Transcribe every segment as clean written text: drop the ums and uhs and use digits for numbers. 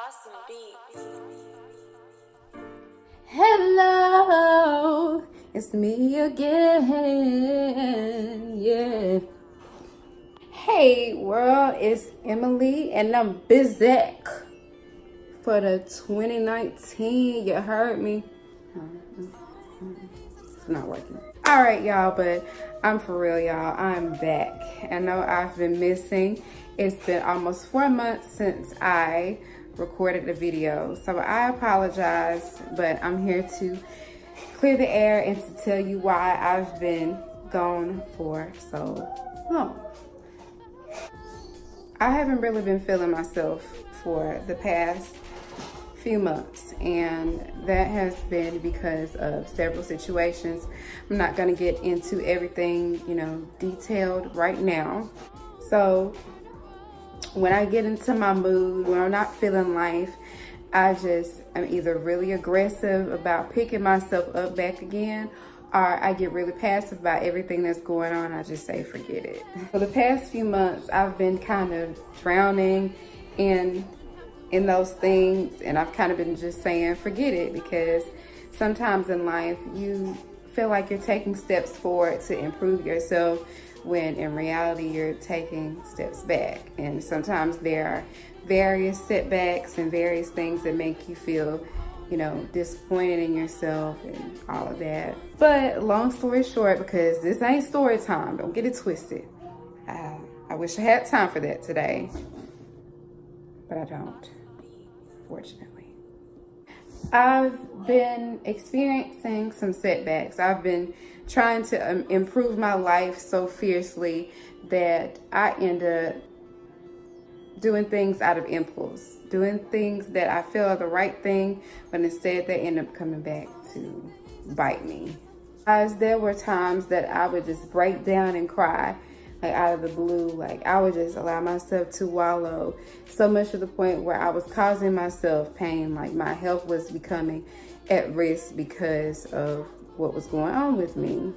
Awesome beats. Hello, it's me again. Yeah. Hey world, it's Emily and I'm busy for the 2019. You heard me? It's not working. All right, y'all, but I'm for real, y'all. I'm back. I know I've been missing. It's been almost 4 months since I recorded the video, so I apologize, but I'm here to clear the air and to tell you why I've been gone for so long. I haven't really been feeling myself for the past few months, and that has been because of several situations. I'm not going to get into everything, detailed right now. So when I get into my mood, when I'm not feeling life, I'm either really aggressive about picking myself up back again, or I get really passive about everything that's going on. I just say, forget it. For the past few months, I've been kind of drowning in those things, and I've kind of been just saying, forget it, because sometimes in life, you feel like you're taking steps forward to improve yourself, when in reality you're taking steps back. And sometimes there are various setbacks and various things that make you feel disappointed in yourself and all of that. But long story short, because this ain't story time, don't get it twisted, I wish I had time for that today, but I don't, fortunately. I've been experiencing some setbacks. I've been trying to improve my life so fiercely that I end up doing things out of impulse, doing things that I feel are the right thing, but instead they end up coming back to bite me. As there were times that I would just break down and cry, like out of the blue. Like I would just allow myself to wallow, so much to the point where I was causing myself pain. Like my health was becoming at risk because of what was going on with me.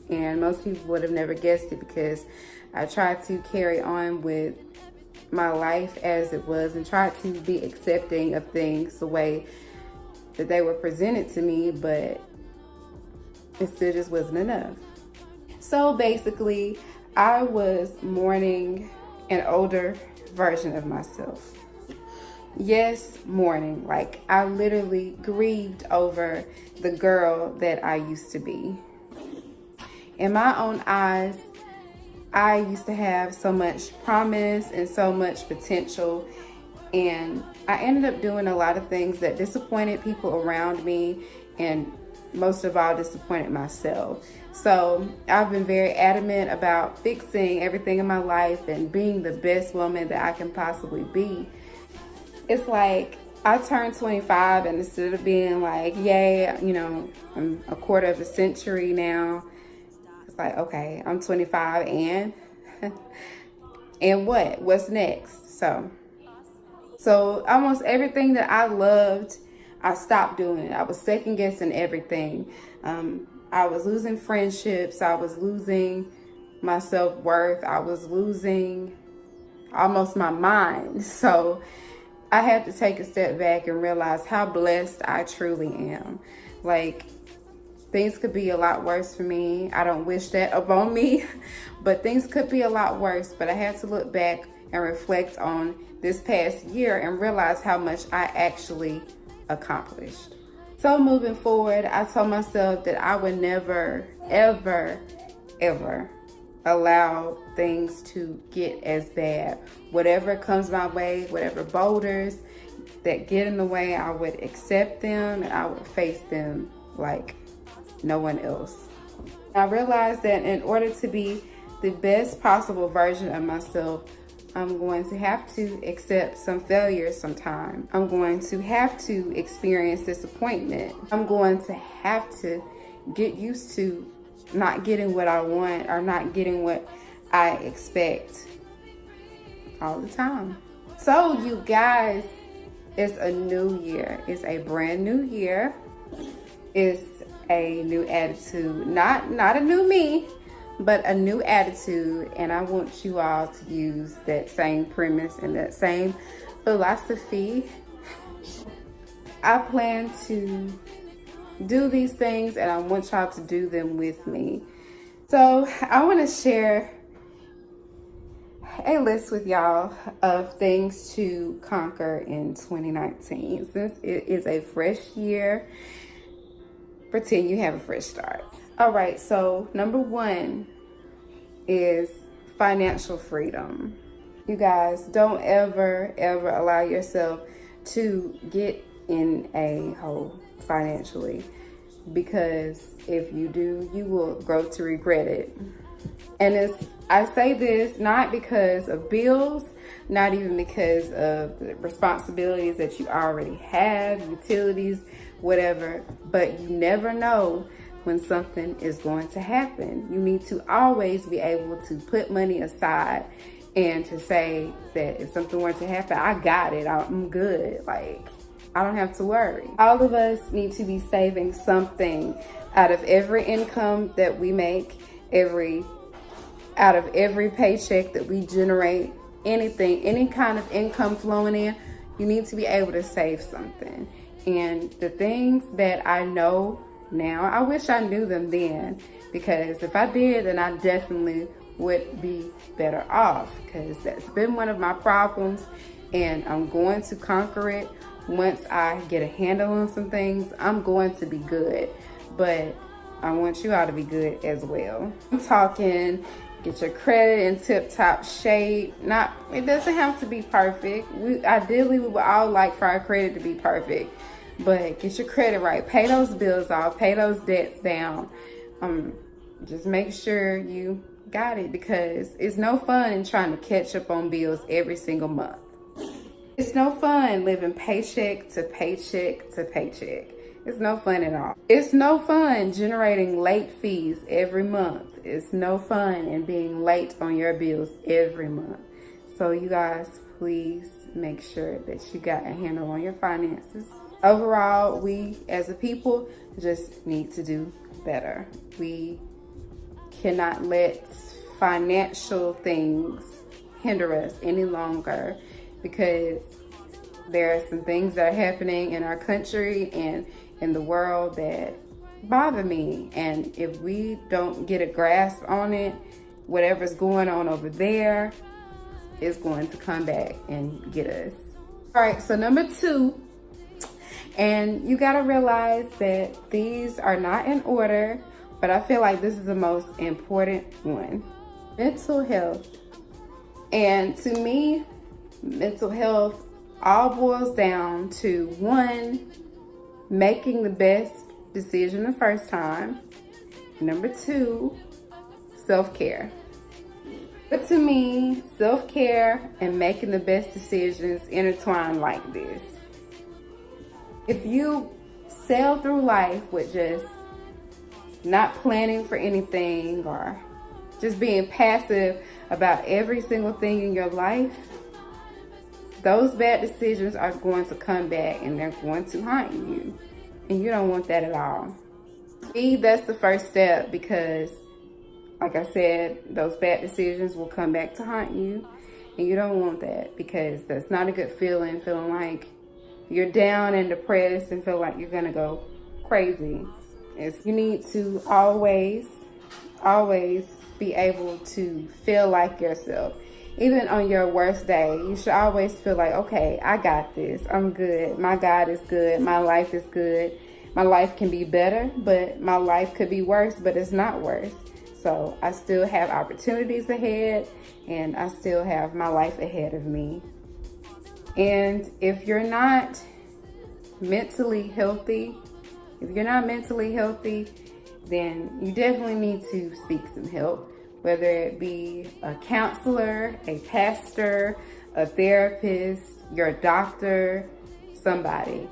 And most people would have never guessed it, because I tried to carry on with my life as it was and tried to be accepting of things the way that they were presented to me, but it still just wasn't enough. So basically, I was mourning an older version of myself. Yes, mourning. Like I literally grieved over the girl that I used to be. In my own eyes, I used to have so much promise and so much potential, and I ended up doing a lot of things that disappointed people around me, and most of all disappointed myself. So I've been very adamant about fixing everything in my life and being the best woman that I can possibly be. It's like I turned 25, and instead of being like, yay, I'm a quarter of a century now, it's like, okay, I'm 25 and and what's next? So almost everything that I loved, I stopped doing. I was second guessing everything. I was losing friendships. I was losing my self-worth. I was losing almost my mind. So I had to take a step back and realize how blessed I truly am. Like, things could be a lot worse for me. I don't wish that upon me, but things could be a lot worse. But I had to look back and reflect on this past year and realize how much I actually accomplished. So moving forward, I told myself that I would never, ever, ever allow things to get as bad. Whatever comes my way, whatever boulders that get in the way, I would accept them and I would face them like no one else. I realized that in order to be the best possible version of myself, I'm going to have to accept some failures sometime. I'm going to have to experience disappointment. I'm going to have to get used to not getting what I want or not getting what I expect all the time. So you guys, it's a new year. It's a brand new year. It's a new attitude. Not a new me, but a new attitude. And I want you all to use that same premise and that same philosophy I plan to do these things, and I want y'all to do them with me. So I want to share a list with y'all of things to conquer in 2019. Since it is a fresh year, pretend you have a fresh start. All right, so number one is financial freedom. You guys, don't ever allow yourself to get in a hole financially, because if you do, you will grow to regret it. And I say this not because of bills, not even because of the responsibilities that you already have, utilities, whatever, but you never know when something is going to happen. You need to always be able to put money aside and to say that if something were to happen, I got it, I'm good. Like, I don't have to worry. All of us need to be saving something out of every income that we make, out of every paycheck that we generate, anything, any kind of income flowing in, you need to be able to save something. And the things that I know now, I wish I knew them then, because if I did, then I definitely would be better off, because that's been one of my problems, and I'm going to conquer it. Once I get a handle on some things, I'm going to be good, but I want you all to be good as well. I'm talking, get your credit in tip-top shape. It doesn't have to be perfect. Ideally, we would all like for our credit to be perfect, but get your credit right. Pay those bills off, pay those debts down. Just make sure you got it, because it's no fun in trying to catch up on bills every single month. It's no fun living paycheck to paycheck to paycheck. It's no fun at all. It's no fun generating late fees every month. It's no fun in being late on your bills every month. So you guys, please make sure that you got a handle on your finances. Overall, we as a people just need to do better. We cannot let financial things hinder us any longer, because there are some things that are happening in our country and in the world that bother me. And if we don't get a grasp on it, whatever's going on over there is going to come back and get us. All right, so number two, and you gotta realize that these are not in order, but I feel like this is the most important one: mental health. And to me, mental health all boils down to one, making the best decision the first time. Number two, self-care. But to me, self-care and making the best decisions intertwine like this. If you sail through life with just not planning for anything, or just being passive about every single thing in your life, those bad decisions are going to come back and they're going to haunt you. And you don't want that at all. That's the first step, because like I said, those bad decisions will come back to haunt you. And you don't want that, because that's not a good feeling like you're down and depressed and feel like you're gonna go crazy. You need to always be able to feel like yourself. Even on your worst day, you should always feel like, okay, I got this. I'm good. My God is good. My life is good. My life can be better, but my life could be worse, but it's not worse. So I still have opportunities ahead, and I still have my life ahead of me. And if you're not mentally healthy, then you definitely need to seek some help. Whether it be a counselor, a pastor, a therapist, your doctor, somebody.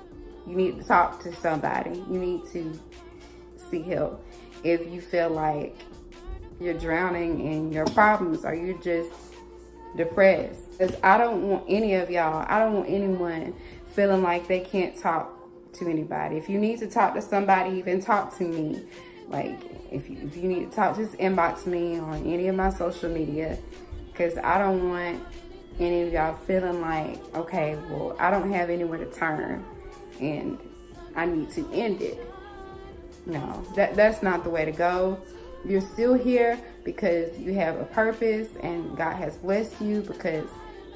You need to talk to somebody. You need to seek help. If you feel like you're drowning in your problems, or you're just depressed. Because I don't want anyone feeling like they can't talk to anybody. If you need to talk to somebody, even talk to me. Like, if you need to talk, just inbox me on any of my social media, because I don't want any of y'all feeling like, okay, well, I don't have anywhere to turn. and I need to end it. No, that's not the way to go. You're still here because you have a purpose, and God has blessed you because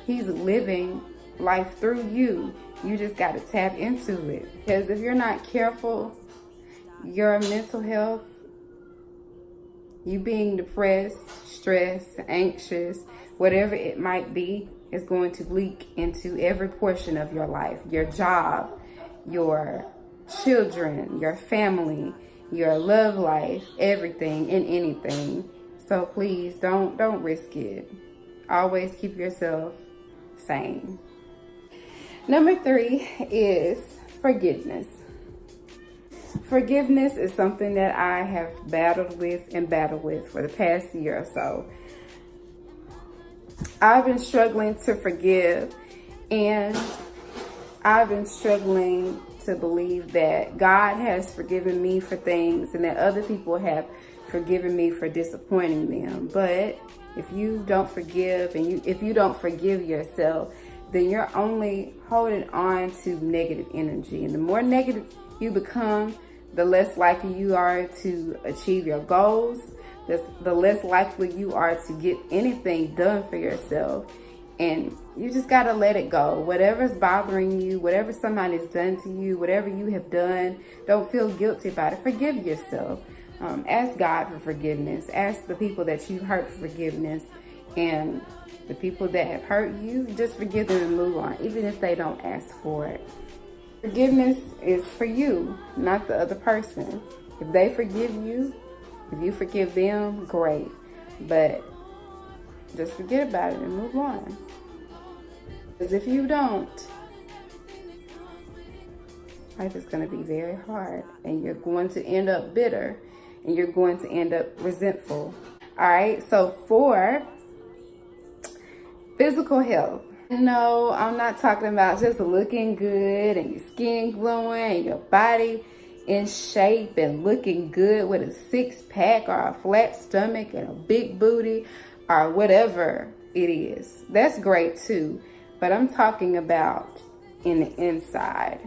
He's living life through you. You just got to tap into it. Because if you're not careful, your mental health, you being depressed, stressed, anxious, whatever it might be, is going to leak into every portion of your life. Your job, your children, your family, your love life, everything and anything. So please don't risk it. Always keep yourself sane. Number 3 is forgiveness. Forgiveness is something that I have battled with for the past year or so. I've been struggling to forgive, and I've been struggling to believe that God has forgiven me for things and that other people have forgiven me for disappointing them. But if you don't forgive, and if you don't forgive yourself, then you're only holding on to negative energy. And the more negative you become, the less likely you are to achieve your goals, the less likely you are to get anything done for yourself. And you just got to let it go. Whatever's bothering you, whatever somebody's done to you, whatever you have done, don't feel guilty about it. Forgive yourself. Ask God for forgiveness. Ask the people that you hurt for forgiveness. And the people that have hurt you, just forgive them and move on, even if they don't ask for it. Forgiveness is for you, not the other person. If they forgive you, if you forgive them, great. But just forget about it and move on. Because if you don't, life is going to be very hard, and you're going to end up bitter, and you're going to end up resentful. All right, so for physical health, no, I'm not talking about just looking good and your skin glowing and your body in shape and looking good with a 6-pack or a flat stomach and a big booty or whatever it is. That's great too. But I'm talking about in the inside.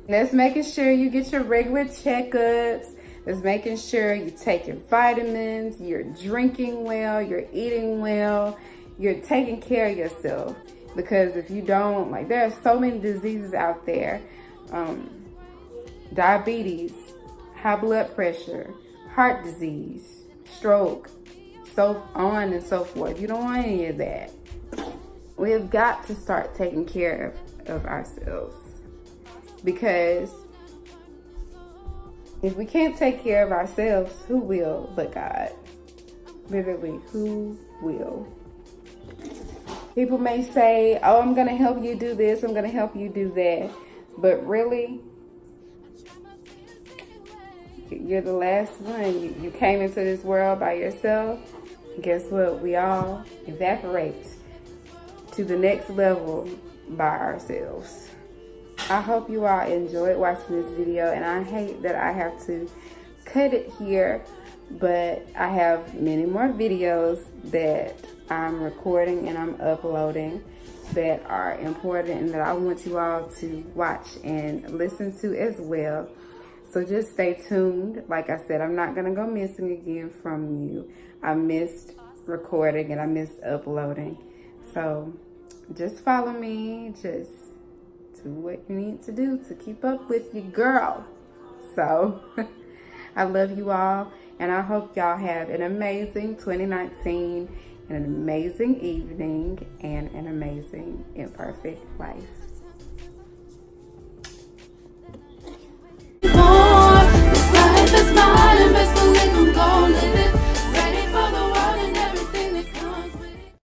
That's making sure you get your regular checkups. That's making sure you take your vitamins, you're drinking well, you're eating well, you're taking care of yourself. Because if you don't, like, there are so many diseases out there. Diabetes, high blood pressure, heart disease, stroke, so on and so forth. You don't want any of that. We have got to start taking care of ourselves. Because if we can't take care of ourselves, who will but God? Literally, who will? People may say, oh, I'm going to help you do this, I'm going to help you do that. But really, you're the last one. You came into this world by yourself. Guess what? We all evaporate to the next level by ourselves. I hope you all enjoyed watching this video, and I hate that I have to cut it here, but I have many more videos that I'm recording and I'm uploading that are important and that I want you all to watch and listen to as well. So just stay tuned. Like I said, I'm not gonna go missing again from you. I missed recording and I missed uploading. So just follow me. Just do what you need to do to keep up with your girl. So I love you all, and I hope y'all have an amazing 2019 and an amazing evening and an amazing imperfect life.